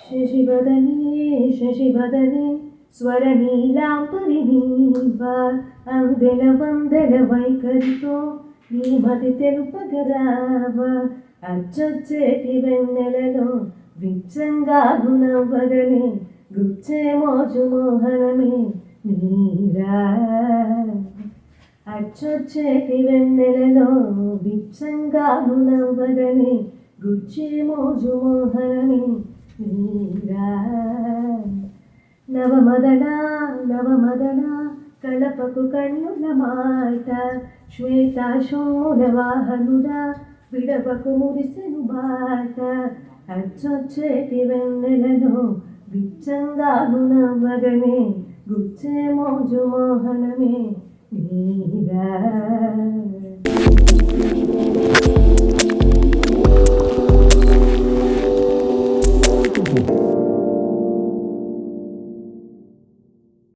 శశివదనే శశివదనే స్వరనీలాంబరినీవ అందెల వందెల వైఖరితో నీ మది తెలుపగరావ అచ్చొచ్చేటి వెన్నెలలో విచ్చంగాను నవ్వగనే గుచ్చే మోజు మోహనమే నీరా అచ్చొచ్చేటి వెన్నెలలో విచ్చంగాను నవ్వగనే గుచ్చే మోజు మోహనమే నీరా నవమదనా నవమదనా కలపకు కన్నుల మాట శ్వేతాశూల వాహనుడా విడవకు మురిసెను బాట అచ్చొచ్చేటి వెన్నెలలో విచ్చంగాను నవ్వగనే గుచ్చే మోజు మోహనమే నీరా